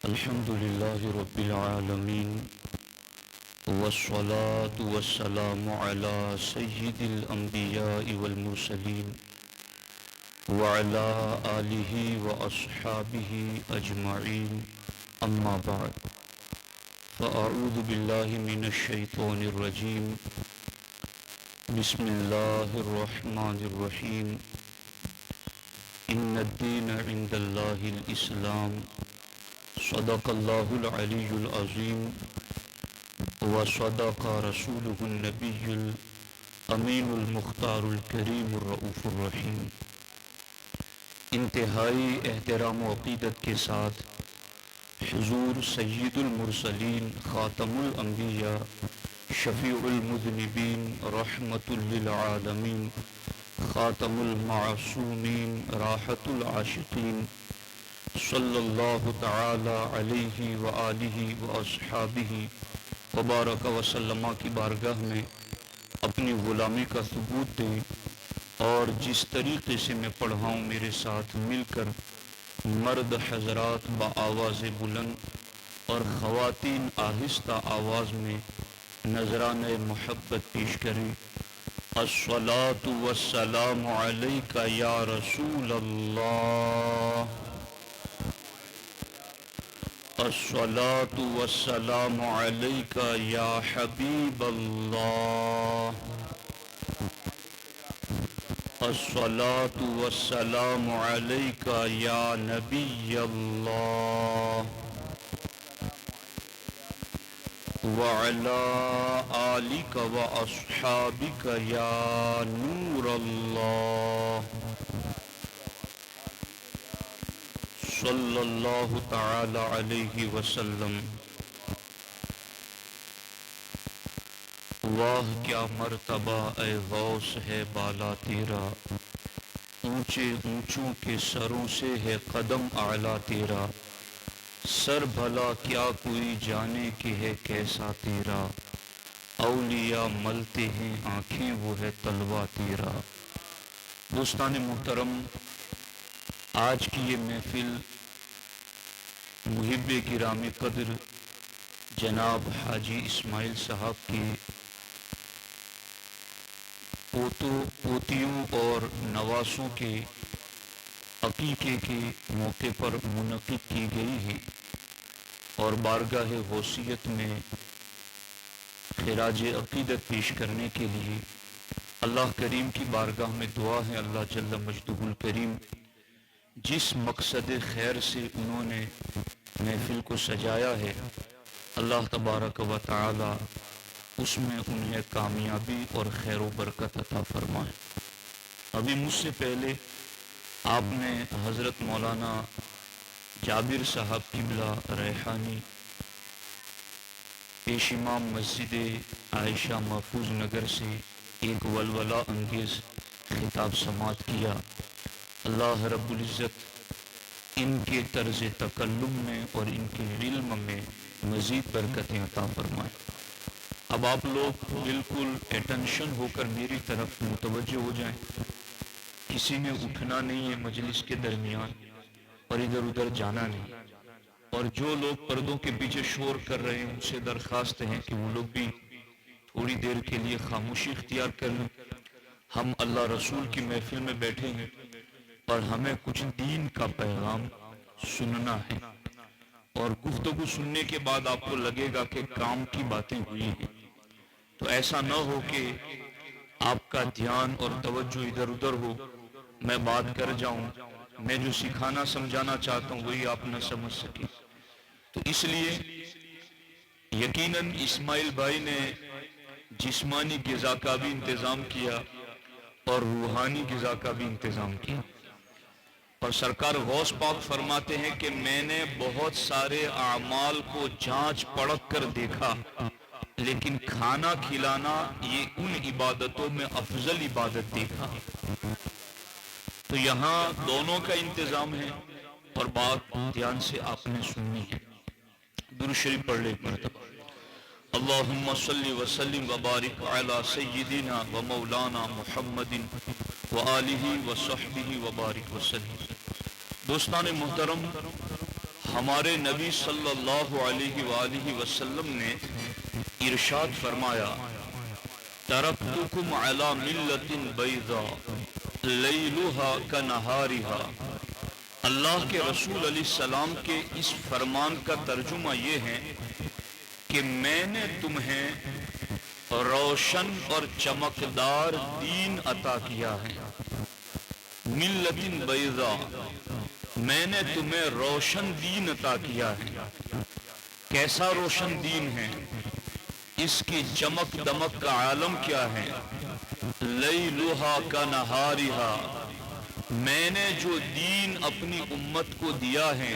الحمد لله رب العالمين والصلاة والسلام على سيد الأنبياء والمرسلين وعلى آله وأصحابه أجمعين أما بعد فأعوذ بالله من الشيطان الرجيم بسم الله الرحمن الرحيم إن الدين عند الله الإسلام صدق الله العلي العظيم وصدق رسوله النبي الأمين المختار الكريم الرؤوف الرحيم۔ انتہائی احترام و عقیدت کے ساتھ حضور سید المرسلین خاتم الانبیاء شفیع المذنبین رحمت للعالمین خاتم المعصومین راحت العاشقین صلی اللہ تعالی علیہ وآلہ واصحابہ وبارک وسلم کی بارگاہ میں اپنی غلامی کا ثبوت دیں، اور جس طریقے سے میں پڑھا ہوں میرے ساتھ مل کر مرد حضرات بآواز بلند اور خواتین آہستہ آواز میں نذرانۂ محبت پیش کریں۔ الصلاۃ والسلام علیک یا رسول اللہ، الصلاۃ والسلام علیک یا حبیب اللہ، الصلاۃ والسلام علیک یا نبی اللہ، وعلی آلک واصحابک یا نور اللہ، صلی اللہ تعالی علیہ وسلم۔ واہ کیا مرتبہ اے غوث ہے بالا تیرا، اونچے اونچوں کے سروں سے ہے قدم اعلیٰ تیرا، سر بھلا کیا کوئی جانے کہ ہے کیسا تیرا، اولیاء ملتے ہیں آنکھیں وہ ہے تلوہ تیرا۔ دوستان محترم، آج کی یہ محفل محب گرامی قدر جناب حاجی اسماعیل صاحب کے پوتیوں اور نواسوں کے عقیقے کے موقع پر منعقد کی گئی ہے، اور بارگاہ غوثیت میں خراج عقیدت پیش کرنے کے لیے اللہ کریم کی بارگاہ میں دعا ہے، اللہ جل مجدہ الکریم جس مقصد خیر سے انہوں نے محفل کو سجایا ہے، اللہ تبارک و تعالی اس میں انہیں کامیابی اور خیر و برکت عطا فرمائے۔ ابھی مجھ سے پہلے آپ نے حضرت مولانا جابر صاحب قبلہ ریحانی پیش امام مسجد عائشہ محفوظ نگر سے ایک ولولہ انگیز خطاب سماعت کیا۔ اللہ رب العزت ان کے طرز تکلم میں اور ان کے علم میں مزید برکتیں عطا فرمائے۔ اب آپ لوگ بالکل اٹینشن ہو کر میری طرف متوجہ ہو جائیں، کسی نے اٹھنا نہیں ہے مجلس کے درمیان اور ادھر ادھر جانا نہیں، اور جو لوگ پردوں کے پیچھے شور کر رہے ہیں ان سے درخواست ہے کہ وہ لوگ بھی تھوڑی دیر کے لیے خاموشی اختیار کر لیں۔ ہم اللہ رسول کی محفل میں بیٹھے ہیں اور ہمیں کچھ دین کا پیغام سننا ہے، اور گفتگو سننے کے بعد آپ کو لگے گا کہ کام کی باتیں ہوئی ہیں، تو ایسا نہ ہو کہ آپ کا دھیان اور توجہ ادھر ادھر ہو، میں بات کر جاؤں، میں جو سکھانا سمجھانا چاہتا ہوں وہی آپ نہ سمجھ سکیں۔ تو اس لیے یقیناً اسماعیل بھائی نے جسمانی غذا کا بھی انتظام کیا اور روحانی غذا کا بھی انتظام کیا، اور سرکار غوث پاک فرماتے ہیں کہ میں نے بہت سارے اعمال کو جانچ پڑک کر دیکھا، لیکن کھانا کھلانا یہ ان عبادتوں میں افضل عبادت دیکھا۔ تو یہاں دونوں کا انتظام ہے، اور بات دھیان سے آپ نے سننی ہے۔ درود شریف پڑھ لے ایک مرتبہ۔ اللہم صلی وسلم وبارک علی سیدنا و مولانا محمد وآلہ وصحبہ وبارک وسلم۔ دوستان محترم، ہمارے نبی صلی اللہ علیہ وآلہ وسلم نے ارشاد فرمایا ترکتکم علی ملت بیضاء لیلھا کنہارھا۔ اللہ کے رسول علیہ السلام کے اس فرمان کا ترجمہ یہ ہے کہ میں نے تمہیں روشن اور چمکدار دین عطا کیا ہے۔ ملت بیضاء، میں نے تمہیں روشن دین عطا کیا ہے۔ کیسا روشن دین ہے؟ اس کی چمک دمک کا عالم کیا ہے؟ لیلھا کنہارھا، میں نے جو دین اپنی امت کو دیا ہے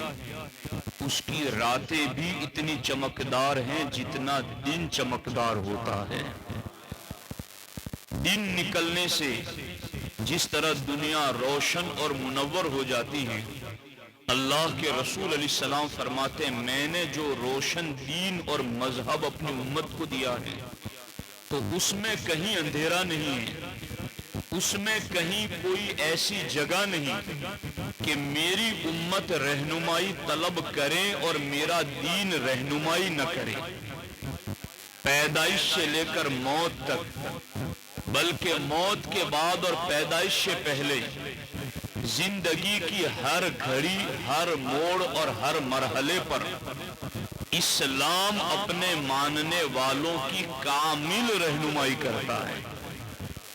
اس کی راتیں بھی اتنی چمکدار ہیں جتنا دن چمکدار ہوتا ہے۔ دن نکلنے سے جس طرح دنیا روشن اور منور ہو جاتی ہے، اللہ کے رسول علیہ السلام فرماتے ہیں میں نے جو روشن دین اور مذہب اپنی امت کو دیا ہے تو اس میں کہیں اندھیرا نہیں ہے، اس میں کہیں کوئی ایسی جگہ نہیں کہ میری امت رہنمائی طلب کرے اور میرا دین رہنمائی نہ کرے۔ پیدائش سے لے کر موت تک، بلکہ موت کے بعد اور پیدائش سے پہلے زندگی کی ہر گھڑی، ہر موڑ اور ہر مرحلے پر اسلام اپنے ماننے والوں کی کامل رہنمائی کرتا ہے۔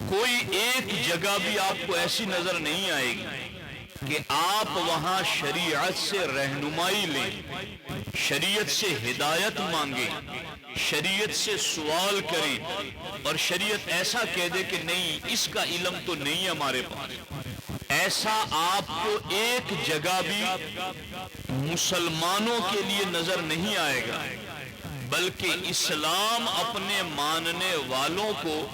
کوئی ایک جگہ بھی آپ کو ایسی نظر نہیں آئے گی کہ آپ وہاں شریعت سے رہنمائی لیں، شریعت سے ہدایت مانگیں، شریعت سے سوال کریں اور شریعت ایسا کہہ دے کہ نہیں اس کا علم تو نہیں ہے ہمارے پاس۔ ایسا آپ کو ایک جگہ بھی مسلمانوں کے لیے نظر نہیں آئے گا، بلکہ اسلام اپنے ماننے والوں کو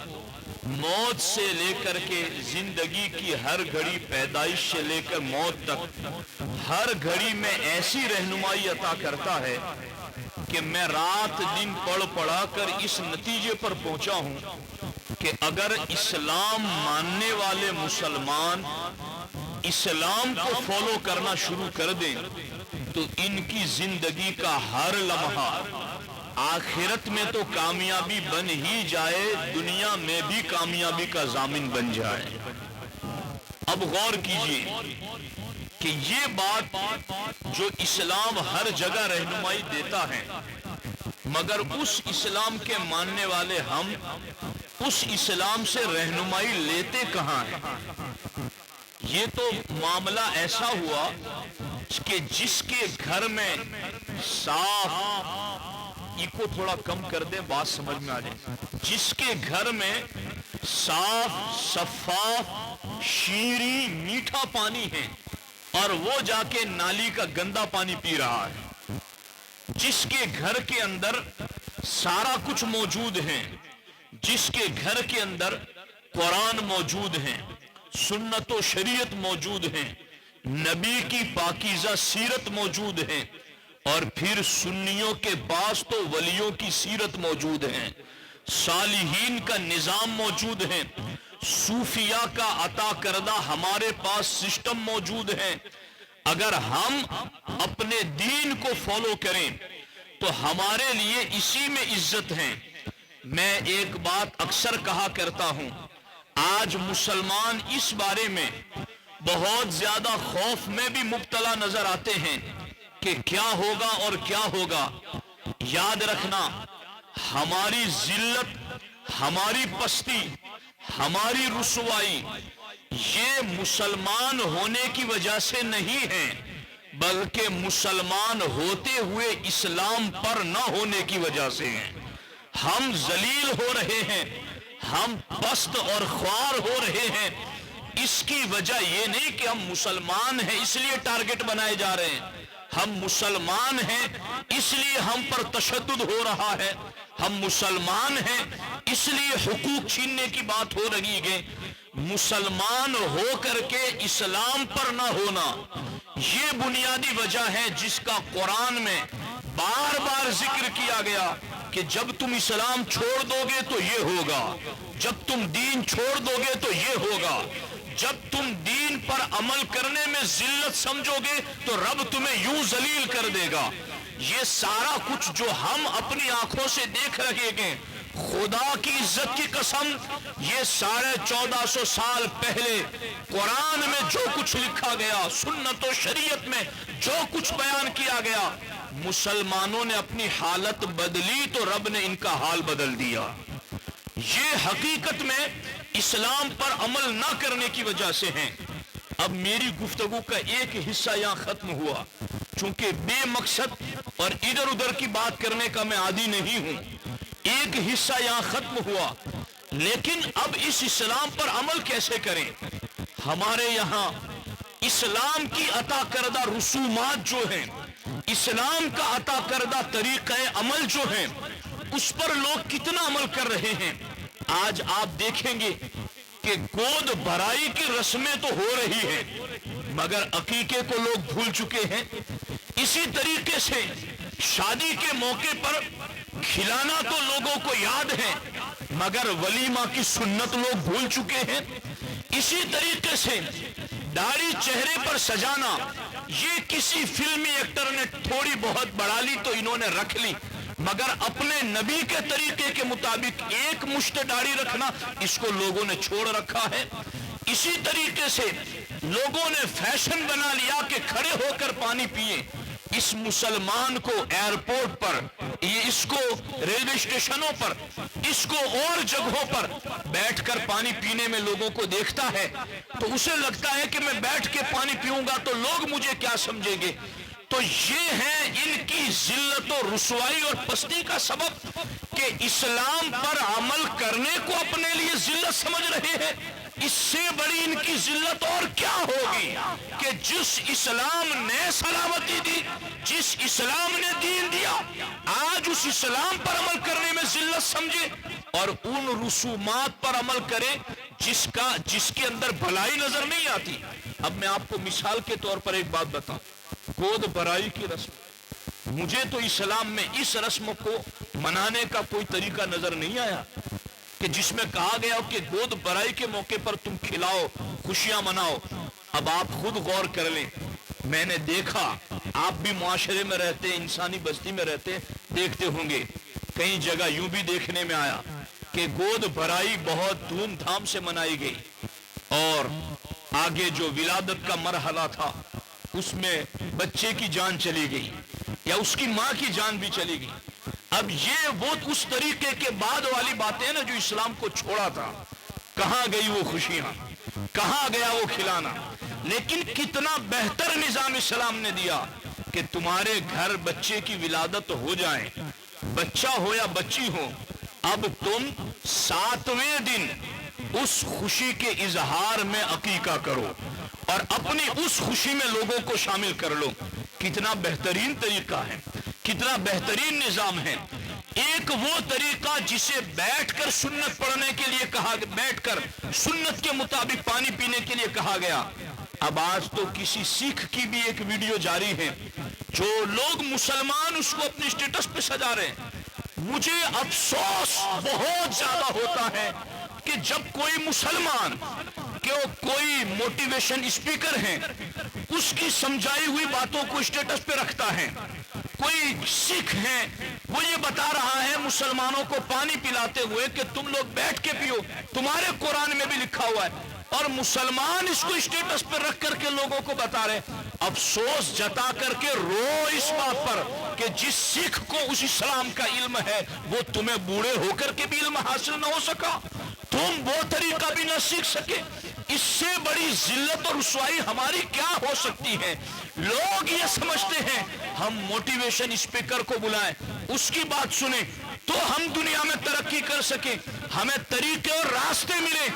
موت سے لے کر کے زندگی کی ہر گھڑی، پیدائش سے لے کر موت تک ہر گھڑی میں ایسی رہنمائی عطا کرتا ہے کہ میں رات دن پڑھا کر اس نتیجے پر پہنچا ہوں کہ اگر اسلام ماننے والے مسلمان اسلام کو فالو کرنا شروع کر دیں تو ان کی زندگی کا ہر لمحہ آخرت میں تو کامیابی بن ہی جائے، دنیا میں بھی کامیابی کا ضامن بن جائے۔ اب غور کیجئے کہ یہ بات جو اسلام ہر جگہ رہنمائی دیتا ہے، مگر اس اسلام کے ماننے والے ہم اس اسلام سے رہنمائی لیتے کہاں ہیں؟ یہ تو معاملہ ایسا ہوا کہ جس کے گھر میں صاف، کو تھوڑا کم کر دیں بات سمجھ میں آ جائے، جس کے گھر میں صاف، شفاف، شیریں، میٹھا پانی ہے اور وہ جا کے نالی کا گندا پانی پی رہا ہے، جس کے گھر کے اندر سارا کچھ موجود ہے، جس کے گھر کے اندر قرآن موجود ہے، سنت و شریعت موجود ہے، نبی کی پاکیزہ سیرت موجود ہے، اور پھر سنیوں کے بعض تو ولیوں کی سیرت موجود ہے، صالحین کا نظام موجود ہے، صوفیاء کا عطا کردہ ہمارے پاس سسٹم موجود ہے۔ اگر ہم اپنے دین کو فالو کریں تو ہمارے لیے اسی میں عزت ہے۔ میں ایک بات اکثر کہا کرتا ہوں، آج مسلمان اس بارے میں بہت زیادہ خوف میں بھی مبتلا نظر آتے ہیں کہ کیا ہوگا اور کیا ہوگا۔ یاد رکھنا، ہماری ذلت، ہماری پستی، ہماری رسوائی یہ مسلمان ہونے کی وجہ سے نہیں ہے، بلکہ مسلمان ہوتے ہوئے اسلام پر نہ ہونے کی وجہ سے ہیں۔ ہم ذلیل ہو رہے ہیں، ہم پست اور خوار ہو رہے ہیں، اس کی وجہ یہ نہیں کہ ہم مسلمان ہیں اس لیے ٹارگٹ بنائے جا رہے ہیں، ہم مسلمان ہیں اس لیے ہم پر تشدد ہو رہا ہے، ہم مسلمان ہیں اس لیے حقوق چھیننے کی بات ہو رہی ہے۔ مسلمان ہو کر کے اسلام پر نہ ہونا یہ بنیادی وجہ ہے جس کا قرآن میں بار بار ذکر کیا گیا کہ جب تم اسلام چھوڑ دو گے تو یہ ہوگا، جب تم دین چھوڑ دو گے تو یہ ہوگا، جب تم دین پر عمل کرنے میں ذلت سمجھو گے تو رب تمہیں یوں ذلیل کر دے گا. یہ سارا کچھ جو ہم اپنی آنکھوں سے دیکھ رہے ہیں، خدا کی عزت کی قسم، یہ 1450 سال پہلے قرآن میں جو کچھ لکھا گیا، سنت و شریعت میں جو کچھ بیان کیا گیا، مسلمانوں نے اپنی حالت بدلی تو رب نے ان کا حال بدل دیا. یہ حقیقت میں اسلام پر عمل نہ کرنے کی وجہ سے ہیں. اب میری گفتگو کا ایک حصہ یہاں ختم ہوا، چونکہ بے مقصد اور ادھر ادھر کی بات کرنے کا میں عادی نہیں ہوں. ایک حصہ یہاں ختم ہوا، لیکن اب اس اسلام پر عمل کیسے کریں؟ ہمارے یہاں اسلام کی عطا کردہ رسومات جو ہیں، اسلام کا عطا کردہ طریقہ عمل جو ہیں، اس پر لوگ کتنا عمل کر رہے ہیں. آج آپ دیکھیں گے کہ گود بھرائی کی رسمیں تو ہو رہی ہیں، مگر عقیقے کو لوگ بھول چکے ہیں. اسی طریقے سے شادی کے موقع پر کھلانا تو لوگوں کو یاد ہے، مگر ولیمہ کی سنت لوگ بھول چکے ہیں. اسی طریقے سے داڑھی چہرے پر سجانا، یہ کسی فلمی ایکٹر نے تھوڑی بہت بڑھا لی تو انہوں نے رکھ لی، مگر اپنے نبی کے طریقے کے مطابق ایک مشت داڑھی رکھنا، اس کو لوگوں نے چھوڑ رکھا ہے. اسی طریقے سے لوگوں نے فیشن بنا لیا کہ کھڑے ہو کر پانی پیئے. اس مسلمان کو ایئرپورٹ پر، اس کو ریلوے اسٹیشنوں پر، اس کو اور جگہوں پر بیٹھ کر پانی پینے میں لوگوں کو دیکھتا ہے تو اسے لگتا ہے کہ میں بیٹھ کے پانی پیوں گا تو لوگ مجھے کیا سمجھیں گے. تو یہ ہے ان کی ذلت و رسوائی اور پستی کا سبب کہ اسلام پر عمل کرنے کو اپنے لیے ذلت سمجھ رہے ہیں. اس سے بڑی ان کی ذلت اور کیا ہوگی کہ جس اسلام نے سلامتی دی، جس اسلام نے دین دیا، آج اس اسلام پر عمل کرنے میں ذلت سمجھے اور ان رسومات پر عمل کرے جس کے اندر بھلائی نظر نہیں آتی. اب میں آپ کو مثال کے طور پر ایک بات بتاؤں. گود بھرائی کی رسم، مجھے تو اسلام میں اس رسم کو منانے کا کوئی طریقہ نظر نہیں آیا کہ جس میں کہا گیا کہ گود بھرائی کے موقع پر تم کھلاؤ، خوشیاں مناؤ. اب آپ خود غور کر لیں. میں نے دیکھا، آپ بھی معاشرے میں رہتے، انسانی بستی میں رہتے، دیکھتے ہوں گے. کئی جگہ یوں بھی دیکھنے میں آیا کہ گود بھرائی بہت دھوم دھام سے منائی گئی اور آگے جو ولادت کا مرحلہ تھا اس میں بچے کی جان چلی گئی یا اس کی ماں کی جان بھی چلی گئی. اب یہ وہ اس طریقے کے بعد والی باتیں نا جو اسلام کو چھوڑا تھا. کہاں گئی وہ خوشیاں، کہاں گیا وہ کھلانا. لیکن کتنا بہتر نظام اسلام نے دیا کہ تمہارے گھر بچے کی ولادت ہو جائے، بچہ ہو یا بچی ہو، اب تم 7ویں دن اس خوشی کے اظہار میں عقیقہ کرو اور اپنی اس خوشی میں لوگوں کو شامل کر لو. کتنا بہترین طریقہ ہے، کتنا بہترین نظام ہے. ایک وہ طریقہ جسے بیٹھ کر سنت پڑھنے کے لیے کہا، بیٹھ کر سنت کے مطابق پانی پینے کے لیے کہا گیا. اب آج تو کسی سکھ کی بھی ایک ویڈیو جاری ہے جو لوگ مسلمان اس کو اپنے اسٹیٹس پہ سجا رہے ہیں. مجھے افسوس بہت زیادہ ہوتا ہے کہ جب کوئی مسلمان کہ وہ کوئی موٹیویشن اسپیکر ہیں اس کی سمجھائی ہوئی باتوں کو اسٹیٹس پہ رکھتا ہے، کوئی سکھ ہیں وہ یہ بتا رہا ہے مسلمانوں کو پانی پلاتے ہوئے کہ تم لوگ بیٹھ کے پیو، تمہارے قرآن میں بھی لکھا ہوا ہے، اور مسلمان اس کو اسٹیٹس پہ رکھ کر کے لوگوں کو بتا رہے. افسوس جتا کر کے رو اس بات پر کہ جس سکھ کو اس اسلام کا علم ہے وہ تمہیں بوڑھے ہو کر کے بھی علم حاصل نہ ہو سکا، تم وہ طریقہ بھی نہ سیکھ سکے. اس سے بڑی ذلت اور رسوائی ہماری کیا ہو سکتی ہے؟ لوگ یہ سمجھتے ہیں ہم موٹیویشن اسپیکر کو بلائیں، اس کی بات سنیں تو ہم دنیا میں ترقی کر سکیں، ہمیں طریقے اور راستے ملے.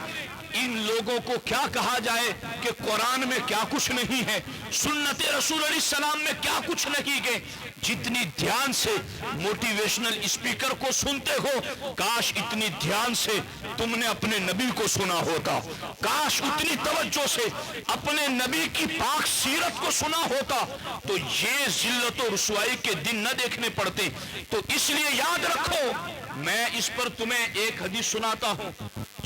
ان لوگوں کو کیا کہا جائے کہ قرآن میں کیا کچھ نہیں ہے، سنت رسول علیہ السلام میں کیا کچھ نہیں ہے. جتنی دھیان سے موٹیویشنل اسپیکر کو سنتے ہو، کاش اتنی دھیان سے تم نے اپنے نبی کو سنا ہوتا، کاش اتنی توجہ سے اپنے نبی کی پاک سیرت کو سنا ہوتا تو یہ ذلت و رسوائی کے دن نہ دیکھنے پڑتے. تو اس لیے یاد رکھو، میں اس پر تمہیں ایک حدیث سناتا ہوں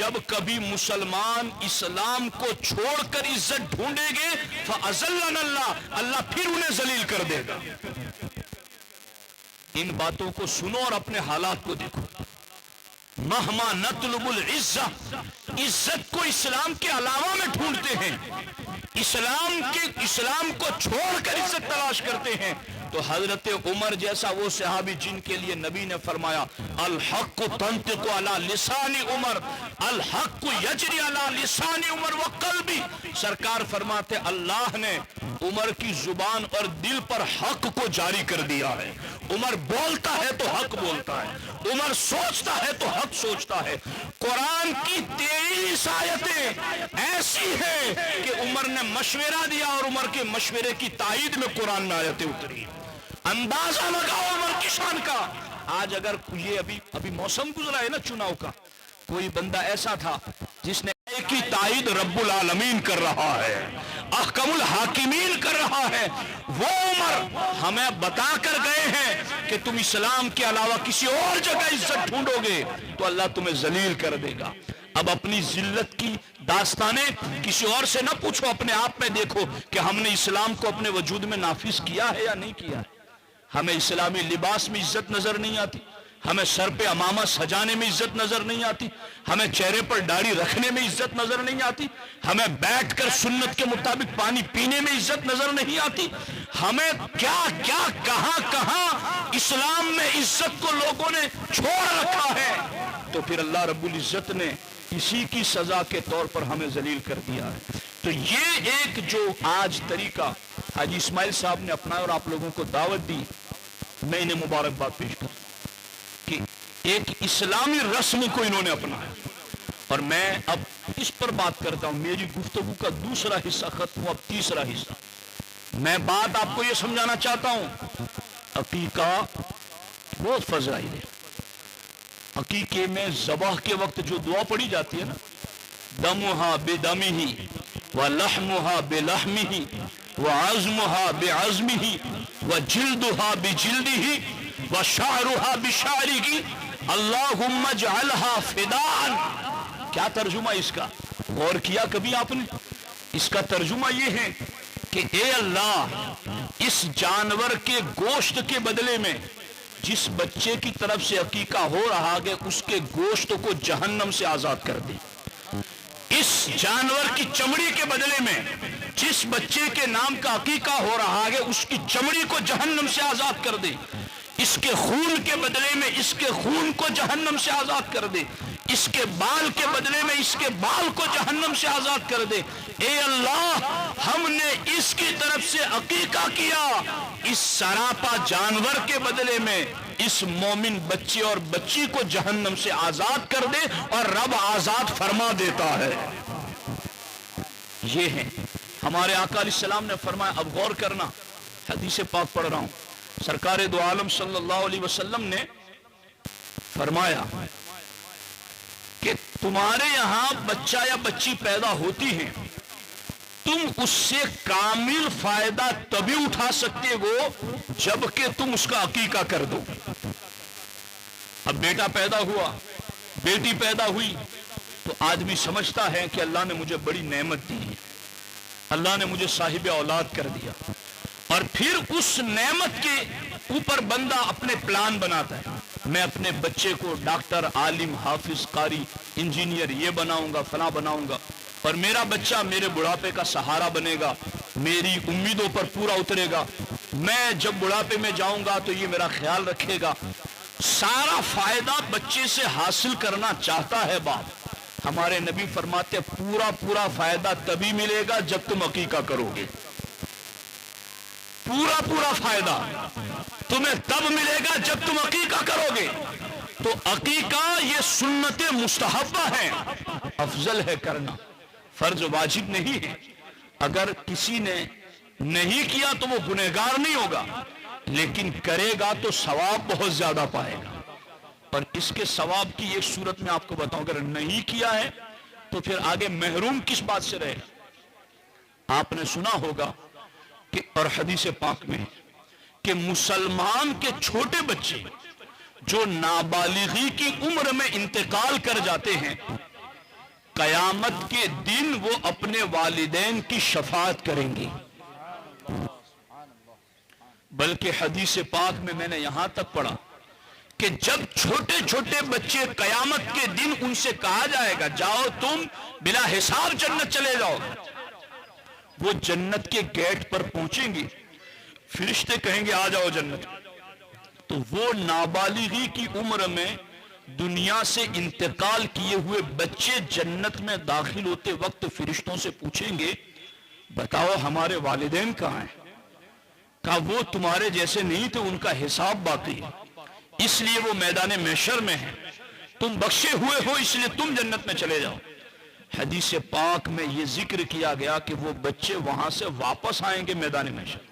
جب کبھی مسلمان اسلام کو چھوڑ کر عزت ڈھونڈیں گے فَأَذَلَّنَا اللَّهُ، اللہ پھر انہیں ذلیل کر دے گا۔ ان باتوں کو سنو اور اپنے حالات کو دیکھو۔ مہما نطلب العزہ، عزت کو اسلام کے علاوہ میں ڈھونڈتے ہیں، اسلام کو چھوڑ کر عزت تلاش کرتے ہیں، تو حضرت عمر جیسا وہ صحابی جن کے لیے نبی نے فرمایا الحق تنطق علی لسان عمر، الحق یجری علی لسان عمر وقلبی، سرکار فرماتے اللہ نے عمر کی زبان اور دل پر حق کو جاری کر دیا ہے۔ عمر بولتا ہے تو حق بولتا ہے، عمر سوچتا ہے تو حق سوچتا ہے۔ قرآن کی 23 آیتیں ایسی ہیں کہ عمر نے مشورہ دیا اور عمر کے مشورے کی تائید میں قرآن میں آیتیں اتری۔ اندازہ لگاؤ عمر کی شان کا۔ آج اگر یہ ابھی موسم گزرا ہے نا چناؤ کا، کوئی بندہ ایسا تھا جس نے کی تائید رب العالمین کر رہا ہے، احکم الحاکمین کر رہا ہے، وہ عمر ہمیں بتا کر گئے ہیں کہ تم اسلام کے علاوہ کسی اور جگہ عزت ڈھونڈو گے تو اللہ تمہیں ذلیل کر دے گا۔ اب اپنی ذلت کی داستانیں کسی اور سے نہ پوچھو، اپنے آپ میں دیکھو کہ ہم نے اسلام کو اپنے وجود میں نافذ کیا ہے یا نہیں کیا ہے۔ ہمیں اسلامی لباس میں عزت نظر نہیں آتی، ہمیں سر پہ امامہ سجانے میں عزت نظر نہیں آتی، ہمیں چہرے پر داڑھی رکھنے میں عزت نظر نہیں آتی، ہمیں بیٹھ کر سنت کے مطابق پانی پینے میں عزت نظر نہیں آتی، ہمیں کیا کیا کہاں کہاں اسلام میں عزت کو لوگوں نے چھوڑ رکھا ہے۔ تو پھر اللہ رب العزت نے اسی کی سزا کے طور پر ہمیں ذلیل کر دیا ہے۔ تو یہ ایک جو آج طریقہ حاجی اسماعیل صاحب نے اپنایا اور آپ لوگوں کو دعوت دی، میں انہیں مبارکباد پیش کرتا ہوں کہ ایک اسلامی رسم کو انہوں نے اپنایا۔ اور میں اب اس پر بات کرتا ہوں، میری گفتگو کا دوسرا حصہ ختم ہوا، اب تیسرا حصہ میں بات آپ کو یہ سمجھانا چاہتا ہوں۔ عقیقہ بہت فضائل ہے۔ عقیقے میں ذبح کے وقت جو دعا پڑھی جاتی ہے نا، دمہا بدمہ ولحمہا بلحمہ وعظمہا بعظمہ وجلدہا بجلدہ وشعرہا بشعرہ اللہم اجعلہا فداءً۔ کیا ترجمہ اس کا؟ غور کیا کبھی آپ نے؟ اس کا ترجمہ یہ ہے کہ اے اللہ، اس جانور کے گوشت کے بدلے میں جس بچے کی طرف سے عقیقہ ہو رہا ہے اس کے گوشت کو جہنم سے آزاد کر دے۔ اس جانور کی چمڑی کے بدلے میں جس بچے کے نام کا عقیقہ ہو رہا ہے اس کی چمڑی کو جہنم سے آزاد کر دے۔ اس کے خون کے بدلے میں اس کے خون کو جہنم سے آزاد کر دے۔ اس کے بال کے بدلے میں اس کے بال کو جہنم سے آزاد کر دے۔ اے اللہ، ہم نے اس کی طرف سے عقیقہ کیا، اس سراپا جانور کے بدلے میں اس مومن بچے اور بچی کو جہنم سے آزاد کر دے، اور رب آزاد فرما دیتا ہے۔ یہ ہے ہمارے آقا علیہ السلام نے فرمایا۔ اب غور کرنا، حدیث پاک پڑھ رہا ہوں، سرکار دو عالم صلی اللہ علیہ وسلم نے فرمایا کہ تمہارے یہاں بچہ یا بچی پیدا ہوتی ہے، تم اس سے کامل فائدہ تبھی اٹھا سکتے ہو جبکہ تم اس کا عقیقہ کر دو۔ اب بیٹا پیدا ہوا، بیٹی پیدا ہوئی، تو آدمی سمجھتا ہے کہ اللہ نے مجھے بڑی نعمت دی ہے، اللہ نے مجھے صاحب اولاد کر دیا، اور پھر اس نعمت کے اوپر بندہ اپنے پلان بناتا ہے۔ میں اپنے بچے کو ڈاکٹر، عالم، حافظ، قاری، انجینئر یہ بناؤں گا، فلاں بناؤں گا، اور میرا بچہ میرے بڑھاپے کا سہارا بنے گا، میری امیدوں پر پورا اترے گا، میں جب بڑھاپے میں جاؤں گا تو یہ میرا خیال رکھے گا۔ سارا فائدہ بچے سے حاصل کرنا چاہتا ہے باپ۔ ہمارے نبی فرماتے پورا فائدہ تبھی ملے گا جب تم عقیقہ کرو گے۔ پورا فائدہ تمہیں تب ملے گا جب تم عقیقہ کرو گے۔ تو عقیقہ یہ سنت مستحبہ ہے، افضل ہے کرنا، فرض واجب نہیں ہے۔ اگر کسی نے نہیں کیا تو وہ گنہگار نہیں ہوگا، لیکن کرے گا تو ثواب بہت زیادہ پائے گا۔ اور اس کے ثواب کی ایک صورت میں آپ کو بتاؤں، اگر نہیں کیا ہے تو پھر آگے محروم کس بات سے رہے گا؟ آپ نے سنا ہوگا کہ اور حدیث پاک میں کہ مسلمان کے چھوٹے بچے جو نابالغی کی عمر میں انتقال کر جاتے ہیں، قیامت کے دن وہ اپنے والدین کی شفاعت کریں گے. بلکہ حدیث پاک میں نے یہاں تک پڑھا کہ جب چھوٹے چھوٹے بچے قیامت کے دن ان سے کہا جائے گا جاؤ تم بلا حساب جنت چلے جاؤ، وہ جنت کے گیٹ پر پہنچیں گے، فرشتے کہیں گے آ جاؤ جنت. تو وہ نابالغی کی عمر میں دنیا سے انتقال کیے ہوئے بچے جنت میں داخل ہوتے وقت فرشتوں سے پوچھیں گے بتاؤ ہمارے والدین کہاں ہیں؟ کہا وہ تمہارے جیسے نہیں تھے، ان کا حساب باقی ہے، اس لیے وہ میدان محشر میں ہیں، تم بخشے ہوئے ہو اس لیے تم جنت میں چلے جاؤ. حدیث پاک میں یہ ذکر کیا گیا کہ وہ بچے وہاں سے واپس آئیں گے میدان محشر،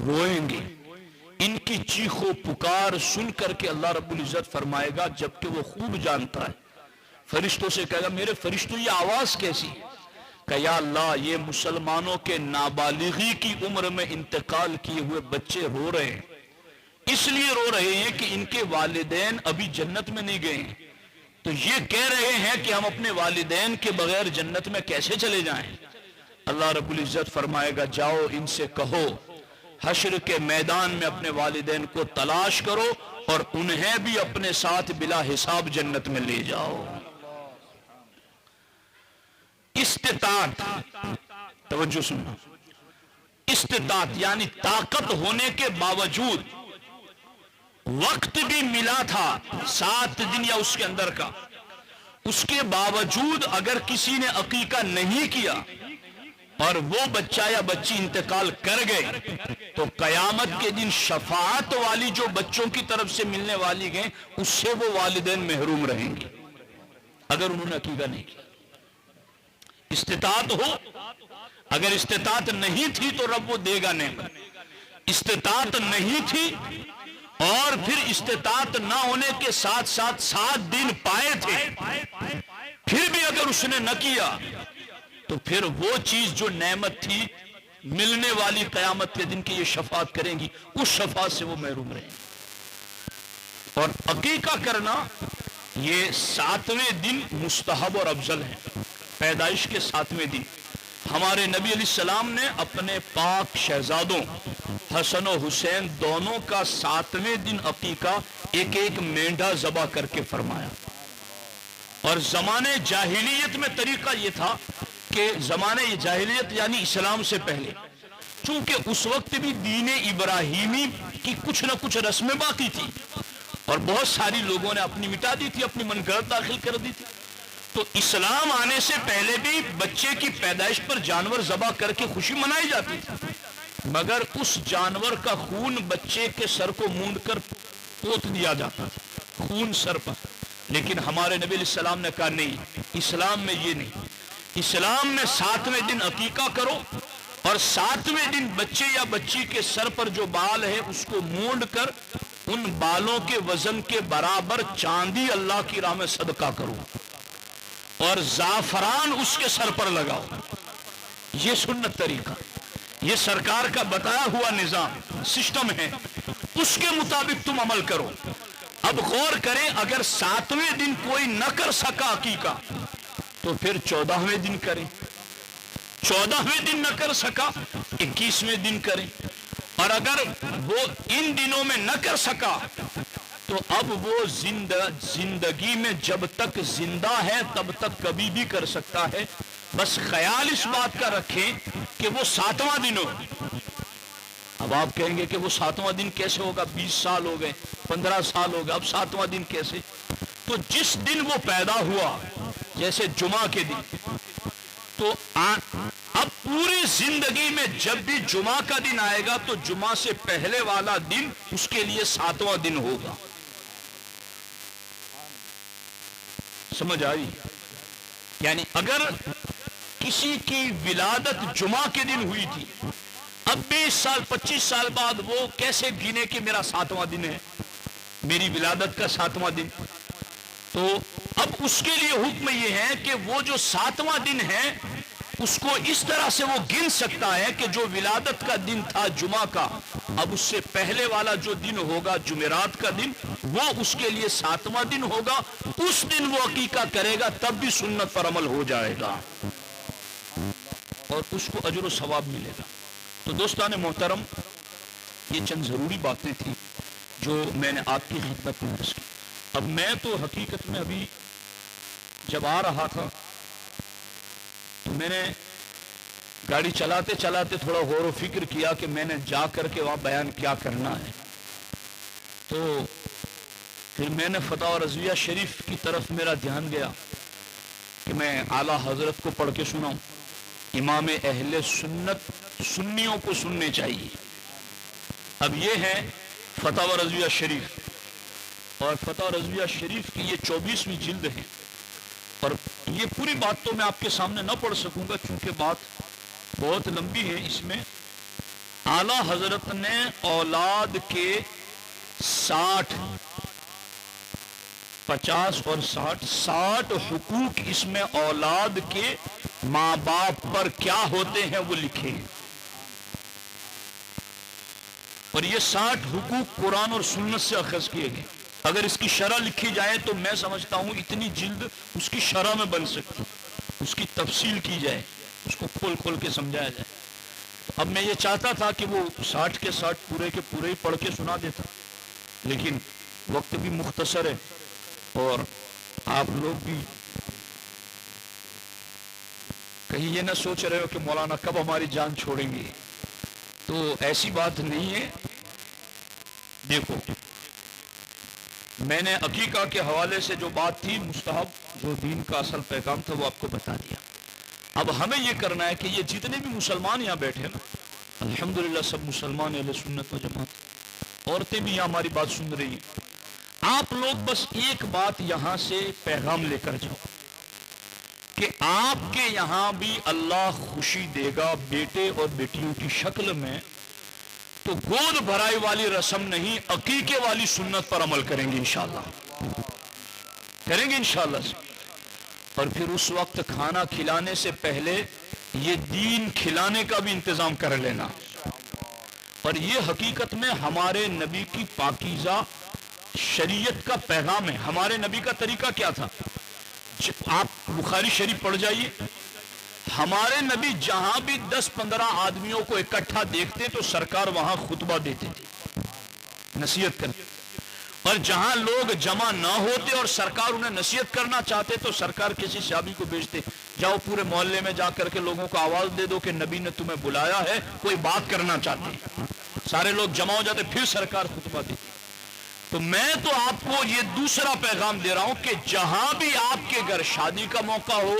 روئیں گے. ان کی چیخ و پکار سن کر کے اللہ رب العزت فرمائے گا، جبکہ وہ خوب جانتا ہے، فرشتوں سے کہے گا میرے فرشتوں یہ آواز کیسی ہے؟ کہ یا اللہ یہ مسلمانوں کے نابالغی کی عمر میں انتقال کیے ہوئے بچے رو رہے ہیں، اس لیے رو رہے ہیں کہ ان کے والدین ابھی جنت میں نہیں گئے ہیں، تو یہ کہہ رہے ہیں کہ ہم اپنے والدین کے بغیر جنت میں کیسے چلے جائیں؟ اللہ رب العزت فرمائے گا جاؤ ان سے کہو حشر کے میدان میں اپنے والدین کو تلاش کرو اور انہیں بھی اپنے ساتھ بلا حساب جنت میں لے جاؤ. استطاعت، توجہ سننا، استطاعت یعنی طاقت ہونے کے باوجود وقت بھی ملا تھا 7 دن یا اس کے اندر کا، اس کے باوجود اگر کسی نے عقیقہ نہیں کیا اور وہ بچہ یا بچی انتقال کر گئے تو قیامت کے دن شفاعت والی جو بچوں کی طرف سے ملنے والی گئے اس سے وہ والدین محروم رہیں گے اگر انہوں نے عقیقہ نہیں کیا. استطاعت ہو، اگر استطاعت نہیں تھی تو رب وہ دے گا نعمت، استطاعت نہیں تھی اور پھر استطاعت نہ ہونے کے ساتھ ساتھ 7 دن پائے تھے پھر بھی اگر اس نے نہ کیا تو پھر وہ چیز جو نعمت تھی ملنے والی قیامت کے دن کی یہ شفاعت کریں گی، اس شفاعت سے وہ محروم رہیں گے. اور عقیقہ کرنا یہ 7ویں دن مستحب اور افضل ہے. پیدائش کے 7ویں دن ہمارے نبی علیہ السلام نے اپنے پاک شہزادوں حسن و حسین دونوں کا 7ویں دن عقیقہ ایک ایک مینڈا ذبح کر کے فرمایا. اور زمانے جاہلیت میں طریقہ یہ تھا کہ زمانے جاہلیت یعنی اسلام سے پہلے، چونکہ اس وقت بھی دین ابراہیمی کی کچھ نہ کچھ رسمیں باقی تھی اور بہت ساری لوگوں نے اپنی مٹا دی تھی، اپنی من گھڑت داخل کر دی تھی. تو اسلام آنے سے پہلے بھی بچے کی پیدائش پر جانور ذبح کر کے خوشی منائی جاتی تھی، مگر اس جانور کا خون بچے کے سر کو مونڈ کر پوت دیا جاتا تھا، خون سر پر. لیکن ہمارے نبی علیہ السلام نے کہا نہیں، اسلام میں یہ نہیں، اسلام میں 7ویں دن عقیقہ کرو اور 7ویں دن بچے یا بچی کے سر پر جو بال ہے اس کو مونڈ کر ان بالوں کے وزن کے برابر چاندی اللہ کی راہ میں صدقہ کرو اور زعفران اس کے سر پر لگاؤ. یہ سنت طریقہ، یہ سرکار کا بتایا ہوا نظام سسٹم ہے، اس کے مطابق تم عمل کرو. اب غور کریں اگر 7ویں دن کوئی نہ کر سکا عقیقہ تو پھر 14ویں دن کریں، 14ویں دن نہ کر سکا 21ویں دن کریں، اور اگر وہ ان دنوں میں نہ کر سکا تو اب وہ زندگی میں جب تک زندہ ہے تب تک کبھی بھی کر سکتا ہے. بس خیال اس بات کا رکھیں کہ وہ 7واں دن ہو. اب آپ کہیں گے کہ وہ 7واں دن کیسے ہوگا، 20 سال ہو گئے، 15 سال ہو گئے، اب 7واں دن کیسے؟ تو جس دن وہ پیدا ہوا جیسے جمعہ کے دن، تو اب پوری زندگی میں جب بھی جمعہ کا دن آئے گا تو جمعہ سے پہلے والا دن اس کے لیے 7واں دن ہوگا. سمجھ آئی؟ یعنی اگر کسی کی ولادت جمعہ کے دن ہوئی تھی، اب 20 سال 25 سال بعد وہ کیسے گنے کہ میرا 7واں دن ہے، میری ولادت کا 7واں دن؟ تو اب اس کے لیے حکم یہ ہے کہ وہ جو 7واں دن ہے اس کو اس طرح سے وہ گن سکتا ہے کہ جو ولادت کا دن تھا جمعہ کا، اب اس سے پہلے والا جو دن ہوگا جمعرات کا دن، وہ اس کے لیے 7واں دن ہوگا، اس دن وہ عقیقہ کرے گا، تب بھی سنت پر عمل ہو جائے گا اور اس کو اجر و ثواب ملے گا۔ تو دوستان محترم، یہ چند ضروری باتیں تھیں جو میں نے آپ کی خدمت میں عرض کی۔ اب میں تو حقیقت میں ابھی جب آ رہا تھا تو میں نے گاڑی چلاتے چلاتے تھوڑا غور و فکر کیا کہ میں نے جا کر کے وہاں بیان کیا کرنا ہے، تو پھر میں نے فتح و رضویہ شریف کی طرف میرا دھیان گیا کہ میں اعلیٰ حضرت کو پڑھ کے سناؤں۔ امام اہل سنت سنیوں کو سننے چاہیے۔ اب یہ ہے فتح و رضویہ شریف، اور فتح و رضویہ شریف کی یہ 24ویں جلد ہے، اور یہ پوری بات تو میں آپ کے سامنے نہ پڑھ سکوں گا چونکہ بات بہت لمبی ہے۔ اس میں اعلیٰ حضرت نے اولاد کے 50 اور 60 حقوق اس میں اولاد کے ماں باپ پر کیا ہوتے ہیں وہ لکھے ہیں، اور یہ 60 حقوق قرآن اور سنت سے اخذ کیے گئے۔ اگر اس کی شرح لکھی جائے تو میں سمجھتا ہوں اتنی جلد اس کی شرح میں بن سکتی، اس کی تفصیل کی جائے، اس کو کھول کھول کے سمجھایا جائے۔ اب میں یہ چاہتا تھا کہ وہ 60 کے 60 پورے کے پورے ہی پڑھ کے سنا دیتا، لیکن وقت بھی مختصر ہے اور آپ لوگ بھی کہیں یہ نہ سوچ رہے ہو کہ مولانا کب ہماری جان چھوڑیں گے، تو ایسی بات نہیں ہے۔ دیکھو، میں نے عقیقہ کے حوالے سے جو بات تھی، مستحب جو دین کا اصل پیغام تھا، وہ آپ کو بتا دیا۔ اب ہمیں یہ کرنا ہے کہ یہ جتنے بھی مسلمان یہاں بیٹھے نا، الحمدللہ سب مسلمان اہل سنت و جماعت، عورتیں بھی یہاں ہماری بات سن رہی ہیں، آپ لوگ بس ایک بات یہاں سے پیغام لے کر جاؤ کہ آپ کے یہاں بھی اللہ خوشی دے گا بیٹے اور بیٹیوں کی شکل میں، تو گود بھرائی والی رسم نہیں، عقیقے والی سنت پر عمل کریں گے انشاءاللہ، کریں گے انشاءاللہ۔ اور پھر اس وقت کھانا کھلانے سے پہلے یہ دین کھلانے کا بھی انتظام کر لینا، اور یہ حقیقت میں ہمارے نبی کی پاکیزہ شریعت کا پیغام ہے۔ ہمارے نبی کا طریقہ کیا تھا؟ آپ بخاری شریف پڑھ جائیے، ہمارے نبی جہاں بھی 10-15 آدمیوں کو اکٹھا دیکھتے تو سرکار وہاں خطبہ دیتے تھے، نصیحت کرتے، اور جہاں لوگ جمع نہ ہوتے اور سرکار انہیں نصیحت کرنا چاہتے تو سرکار کسی صحابی کو بھیجتے، جاؤ پورے محلے میں جا کر کے لوگوں کو آواز دے دو کہ نبی نے تمہیں بلایا ہے، کوئی بات کرنا چاہتے ہیں۔ سارے لوگ جمع ہو جاتے، پھر سرکار خطبہ دیتی۔ تو میں تو آپ کو یہ دوسرا پیغام دے رہا ہوں کہ جہاں بھی آپ کے گھر شادی کا موقع ہو،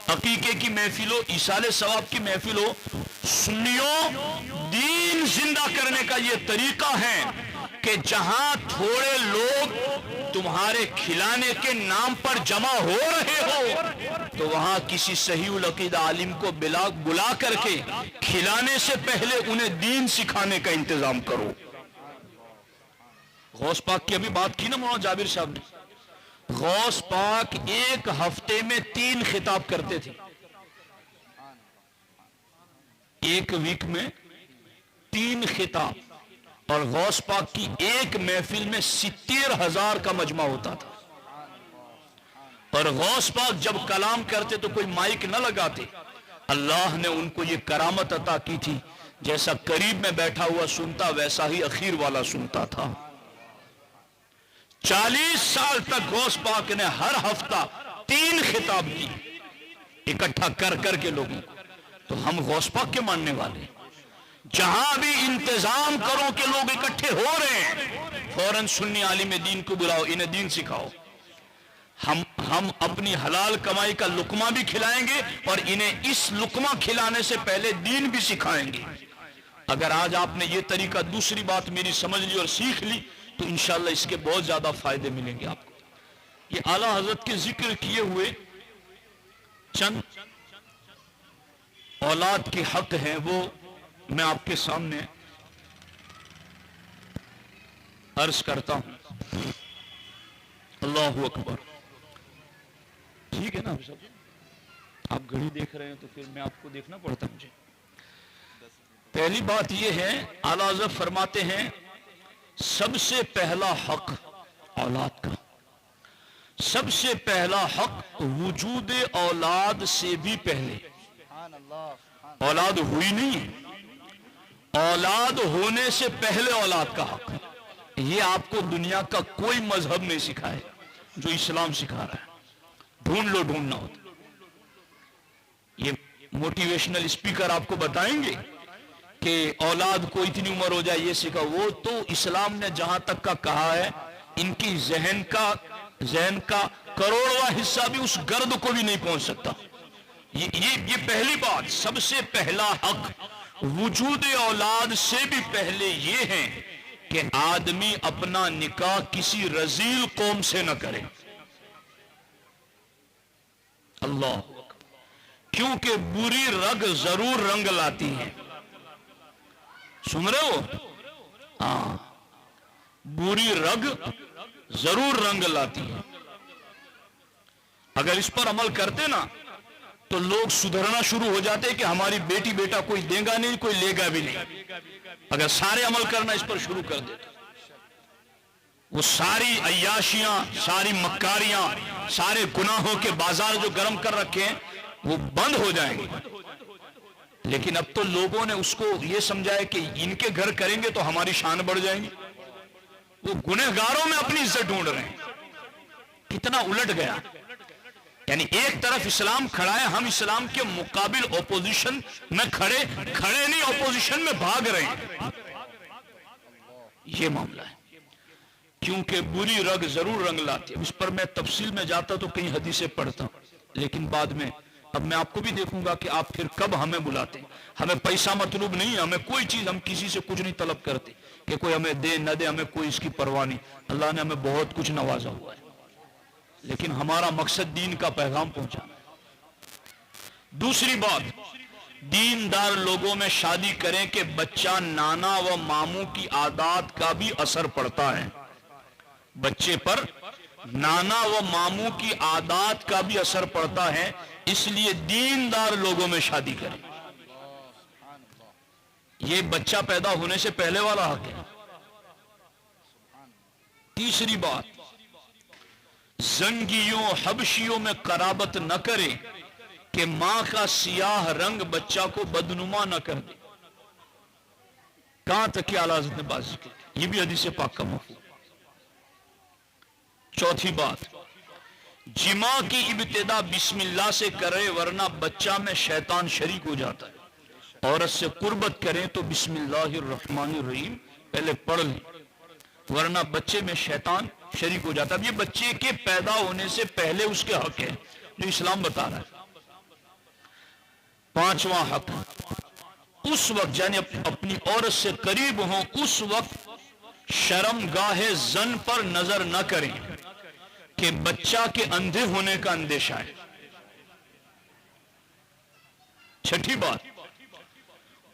عقیقے کی محفل ہو، ایصال ثواب کی محفل ہو، سنیوں، دین زندہ کرنے کا یہ طریقہ ہے کہ جہاں تھوڑے لوگ تمہارے کھلانے کے نام پر جمع ہو رہے ہو تو وہاں کسی صحیح العقیدہ عالم کو بلا کر کے کھلانے سے پہلے انہیں دین سکھانے کا انتظام کرو۔ غوث پاک کی ابھی بات کی نا مولانا جابر صاحب نے، غوث پاک ایک ہفتے میں 3 خطاب کرتے تھے، ایک ویک میں 3 خطاب، اور غوث پاک کی ایک محفل میں 70,000 کا مجمع ہوتا تھا، اور غوث پاک جب کلام کرتے تو کوئی مائک نہ لگاتے، اللہ نے ان کو یہ کرامت عطا کی تھی، جیسا قریب میں بیٹھا ہوا سنتا ویسا ہی اخیر والا سنتا تھا۔ 40 سال تک غوث پاک نے ہر ہفتہ 3 خطاب کی، اکٹھا کر کر کے لوگوں کو۔ تو ہم غوث پاک کے ماننے والے، جہاں بھی انتظام کرو کہ لوگ اکٹھے ہو رہے ہیں، فوراً سنی عالم دین کو بلاؤ، انہیں دین سکھاؤ۔ ہم اپنی حلال کمائی کا لقمہ بھی کھلائیں گے اور انہیں اس لقمہ کھلانے سے پہلے دین بھی سکھائیں گے۔ اگر آج آپ نے یہ طریقہ، دوسری بات میری سمجھ لی اور سیکھ لی تو انشاءاللہ اس کے بہت زیادہ فائدے ملیں گے آپ کو۔ یہ اعلیٰ حضرت کے ذکر کیے ہوئے چند اولاد کے حق ہیں، وہ میں آپ کے سامنے عرض کرتا ہوں۔ اللہ اکبر، ٹھیک ہے نا؟ آپ گھڑی دیکھ رہے ہیں تو پھر میں آپ کو دیکھنا پڑتا مجھے. پہلی بات یہ ہے اعلیٰ حضرت فرماتے ہیں سب سے پہلا حق اولاد کا، سب سے پہلا حق وجود اولاد سے بھی پہلے. اولاد ہوئی نہیں، اولاد ہونے سے پہلے اولاد کا حق. یہ آپ کو دنیا کا کوئی مذہب نہیں سکھائے جو اسلام سکھا رہا ہے. ڈھونڈ لو، ڈھونڈنا ہوتا. یہ موٹیویشنل اسپیکر آپ کو بتائیں گے کہ اولاد کو اتنی عمر ہو جائے یہ سکھا. وہ تو اسلام نے جہاں تک کا کہا ہے ان کی ذہن کا کروڑواں حصہ بھی اس گرد کو بھی نہیں پہنچ سکتا. یہ پہلی بات. سب سے پہلا حق وجود اولاد سے بھی پہلے یہ ہے کہ آدمی اپنا نکاح کسی رذیل قوم سے نہ کرے. اللہ، کیونکہ بری رگ ضرور رنگ لاتی ہے. سن رہے ہو؟ ہاں، بری رگ ضرور رنگ لاتی ہے. اگر اس پر عمل کرتے نا تو لوگ سدھرنا شروع ہو جاتے کہ ہماری بیٹی بیٹا کوئی دے گا نہیں، کوئی لے گا بھی نہیں. اگر سارے عمل کرنا اس پر شروع کر دیتے، وہ ساری عیاشیاں، ساری مکاریاں، سارے گناہوں کے بازار جو گرم کر رکھے ہیں وہ بند ہو جائیں گے. لیکن اب تو لوگوں نے اس کو یہ سمجھا ہے کہ ان کے گھر کریں گے تو ہماری شان بڑھ جائیں گی. وہ گنہگاروں میں اپنی عزت ڈھونڈ رہے ہیں. کتنا الٹ گیا. یعنی ایک طرف اسلام کھڑا ہے، ہم اسلام کے مقابل اپوزیشن میں کھڑے نہیں، اپوزیشن میں بھاگ رہے ہیں. یہ معاملہ ہے. کیونکہ بری رگ ضرور رنگ لاتی ہے. اس پر میں تفصیل میں جاتا تو کئی حدیثیں پڑھتا، لیکن بعد میں اب میں آپ کو بھی دیکھوں گا کہ آپ پھر کب ہمیں بلاتے ہیں. ہمیں پیسہ مطلوب نہیں، ہمیں کوئی چیز، ہم کسی سے کچھ نہیں طلب کرتے کہ کوئی ہمیں دے نہ دے، ہمیں کوئی اس کی پرواہ نہیں. اللہ نے ہمیں بہت کچھ نوازا ہوا ہے، لیکن ہمارا مقصد دین کا پیغام پہنچانا ہے. دوسری بات، دیندار لوگوں میں شادی کریں کہ بچہ نانا و ماموں کی عادات کا بھی اثر پڑتا ہے. بچے پر نانا و ماموں کی عادات کا بھی اثر پڑتا ہے، اس لیے دیندار لوگوں میں شادی کریں. یہ بچہ پیدا ہونے سے پہلے والا حق ہے. تیسری بات، زنگیوں حبشیوں میں قرابت نہ کرے کہ ماں کا سیاہ رنگ بچہ کو بدنما نہ کر دے. کہاں تک کہ اعلیٰ حضرت نے بات کی، یہ بھی حدیث پاک کا مفہوم. چوتھی بات، جماع کی ابتدا بسم اللہ سے کرے ورنہ بچہ میں شیطان شریک ہو جاتا ہے. عورت سے قربت کریں تو بسم اللہ الرحمن الرحیم پہلے پڑھ لیں، ورنہ بچے میں شیطان شریک ہو جاتا ہے. اب یہ بچے کے پیدا ہونے سے پہلے اس کے حق ہے جو اسلام بتا رہا ہے. پانچواں حق، اس وقت یعنی اپنی عورت سے قریب ہوں اس وقت شرم گاہ زن پر نظر نہ کریں کہ بچہ کے اندھے ہونے کا اندیشہ ہے. چھٹی بات،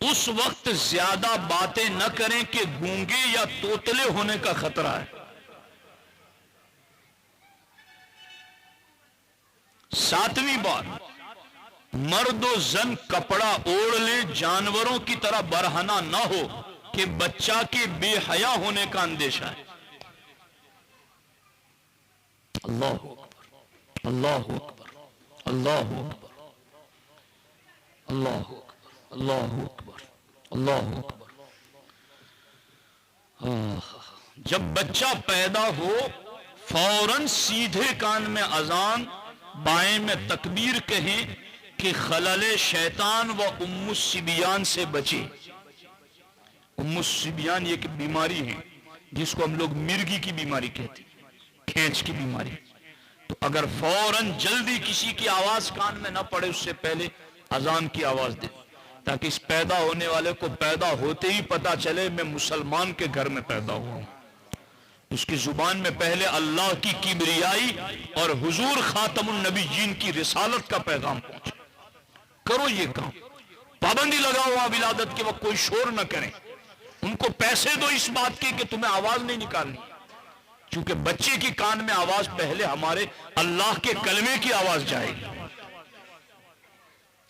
اس وقت زیادہ باتیں نہ کریں کہ گونگے یا توتلے ہونے کا خطرہ ہے. ساتویں بات، مرد و زن کپڑا اوڑھ لیں، جانوروں کی طرح برہنہ نہ ہو کہ بچہ کے بے حیا ہونے کا اندیشہ ہے. اللہ اکبر، اللہ اکبر، اللہ اکبر، اللہ اکبر، اللہ اکبر، اللہ اکبر. جب بچہ پیدا ہو فوراً سیدھے کان میں اذان، بائیں میں تکبیر کہیں کہ خلل شیطان و ام السبیان سے بچے. ام السبیان یہ کہ بیماری ہے جس کو ہم لوگ مرگی کی بیماری کہتے ہیں، کھینچ کی بیماری. تو اگر فوراً جلدی کسی کی آواز کان میں نہ پڑے اس سے پہلے اذان کی آواز دے، تاکہ اس پیدا ہونے والے کو پیدا ہوتے ہی پتا چلے میں مسلمان کے گھر میں پیدا ہوا ہوں. اس کی زبان میں پہلے اللہ کی کبریائی اور حضور خاتم النبیین کی رسالت کا پیغام پہنچے. کرو یہ کام، پابندی لگاؤ وہاں ولادت کے وقت کوئی شور نہ کریں. ان کو پیسے دو اس بات کے کہ تمہیں آواز نہیں نکالنی، کیونکہ بچے کی کان میں آواز پہلے ہمارے اللہ کے کلمے کی آواز جائے گی.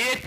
1,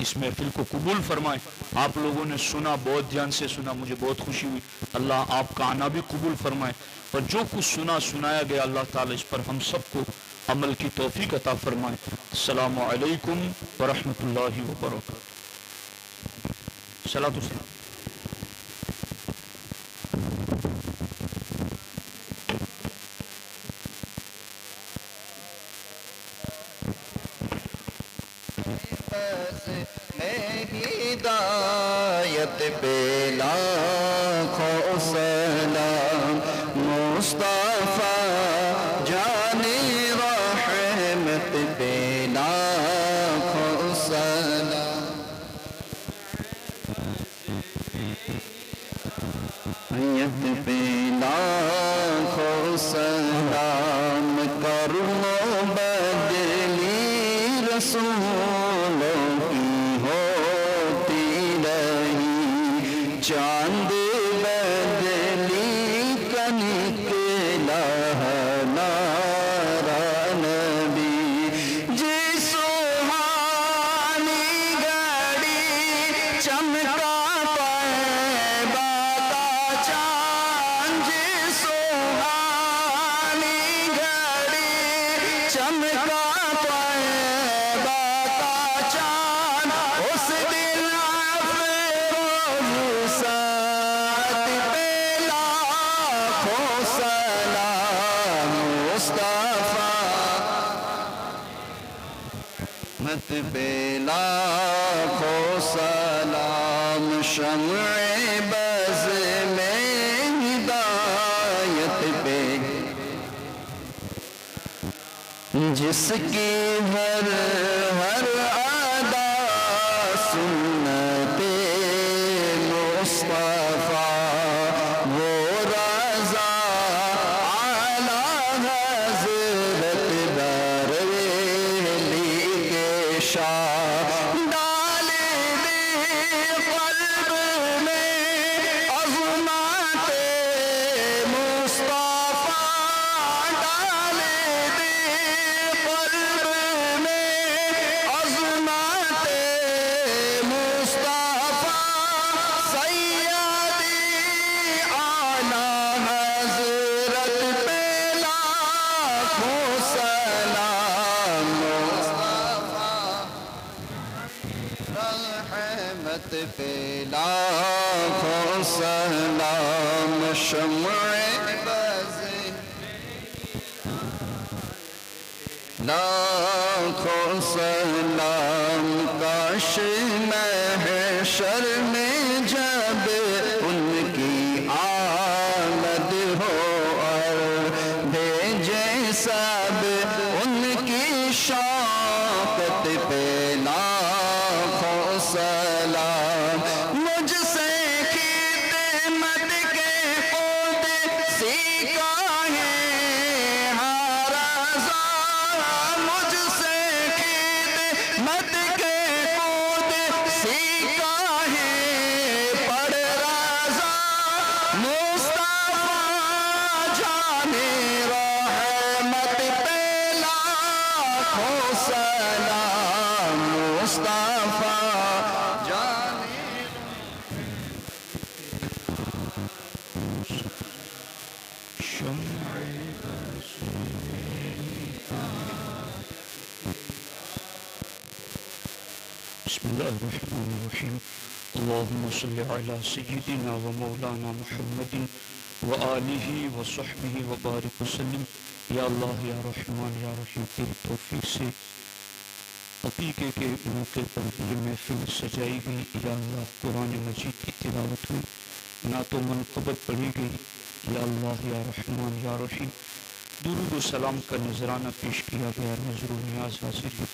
اس محفل کو قبول فرمائے. آپ لوگوں نے سنا، بہت دھیان سے سنا، مجھے بہت خوشی ہوئی. اللہ آپ کا آنا بھی قبول فرمائے، اور جو کچھ سنایا گیا اللہ تعالیٰ اس پر ہم سب کو عمل کی توفیق عطا فرمائے. السلام علیکم ورحمۃ اللہ وبرکاتہ. صلاۃ والسلام. ہدایت پہ لاکھوں سلام مصطفیٰ جان رحمت پہ لاکھوں سلام. ہدایت پہ لاکھوں سلام کرو بدلی رسولوں کی ہوتی رہی، چاند بدلی کا نکلا ہمارا نبی. جی سبحانی گھڑی چمکا طیبہ کا چاند، جی سبحانی گھڑی چمکا طیبہ کا چاند، اس دن افروز سات پہ لاکھوں سلام مصطفیٰ مت پہ لاکھوں سلام. شمع بز میں ہدایت پہ جس کی ہر ادا سنت مصطفیٰ، وہ رضا اعلیٰ حضرت بریلوی کے شاہ. ڈال دے قلب میں عظمت مصطفیٰ، ڈال دے قلب میں عظمت مصطفیٰ. سیدی اعلیٰ حضرت پہ لاکھوں سلام مصطفیٰ، رحمت پہ لاکھوں سلام. شمع بز لاکھوں سلام. کاش محشر میں جب ان کی آمد ہو اور بھیجے سب ان کی شوقت پہ لاکھوں سلام. مجھ سے خدمت کے خود سیکھا ہے ہر رضا، مجھ سے خدمت کے خود سیکھا ہے پر رضا. مصطفیٰ جان رحمت پہ لاکھوں سلام مصطفیٰ جان. بسم اللہ الرحمن الرحیم. اللہم صلی علی سیدنا و مولانا محمد و آلہ و صحبہ و بارک وسلم. یا اللہ یا رحمان یا رحیم، تیری توفیق سے عقیقے کے موقع پر یہ محفل سجائی گئی. یا اللہ قرآن مجید کی تلاوت ہوئی، نعت و منقبت پڑھی گئی. یا اللہ یا رحمان یا رحیم، درود و سلام کا نذرانہ پیش کیا گیا، نظر و نیاز حاضر ہے.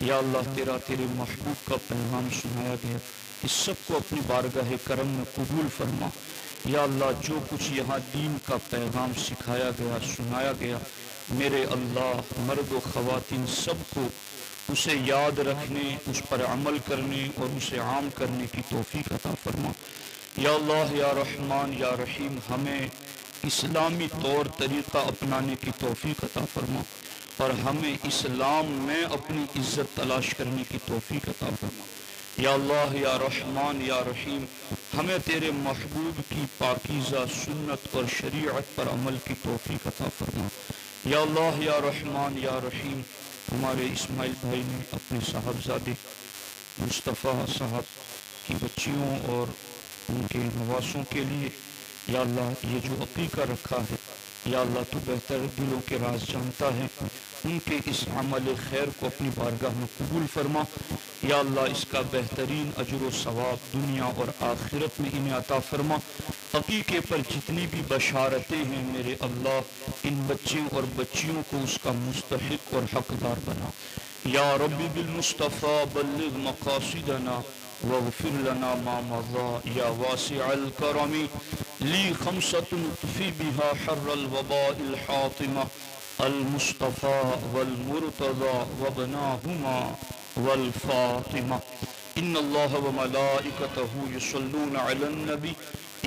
یا اللہ تیرے محبوب کا پیغام سنایا گیا، اس سب کو اپنی بارگاہ کرم میں قبول فرما. یا اللہ جو کچھ یہاں دین کا پیغام سکھایا گیا، سنایا گیا، میرے اللہ مرد و خواتین سب کو اسے یاد رکھنے، اس پر عمل کرنے اور اسے عام کرنے کی توفیق عطا فرما. یا اللہ یا رحمان یا رحیم، ہمیں اسلامی طور طریقہ اپنانے کی توفیق عطا فرما اور ہمیں اسلام میں اپنی عزت تلاش کرنے کی توفیق عطا فرما. یا اللہ یا رحمان یا رحیم ہمیں تیرے محبوب کی پاکیزہ سنت اور شریعت پر عمل کی توفیق عطا فرما۔ یا اللہ یا رحمان یا رحیم ہمارے اسماعیل بھائی نے اپنے صاحبزادے مصطفیٰ صاحب کی بچیوں اور ان کے نواسوں کے لیے یا اللہ یہ جو عقیقہ رکھا ہے، یا اللہ تو بہتر دلوں کے راز جانتا ہے، ان کے اس عمل خیر کو اپنی بارگاہ میں قبول فرما۔ یا اللہ اس کا بہترین اجر و ثواب دنیا اور آخرت میں انہیں عطا فرما۔ عقیقے پر جتنی بھی بشارتیں ہیں میرے اللہ ان بچوں اور بچیوں کو اس کا مستحق اور حقدار بنا۔ یا ربی بالمصطفیٰ بلغ مقاصدنا واغفر لنا ما مضى یا واسع الکرم لی خمسۃ اطفی بها حر الوباء الحاطمہ المصطفیٰ والمرتضی وابناہما والفاطمہ۔ ان اللہ وملائکتہ یصلون علی النبی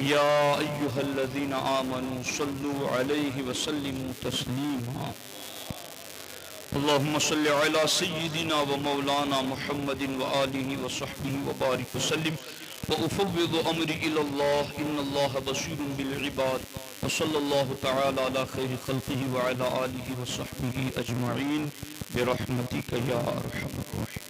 یا ایہا الذین آمنوا صلوا علیہ وسلموا تسلیما۔ اللہم صل علی سیدنا و مولانا محمد وآلہ وصحبہ وبارک وسلم وافوض امری الی اللہ ان اللہ بصیر بالعباد وصلی اللہ تعالی علی خیر خلقہ وعلی آلہ وصحبہ اجمعین برحمتک یا ارحم الراحمین۔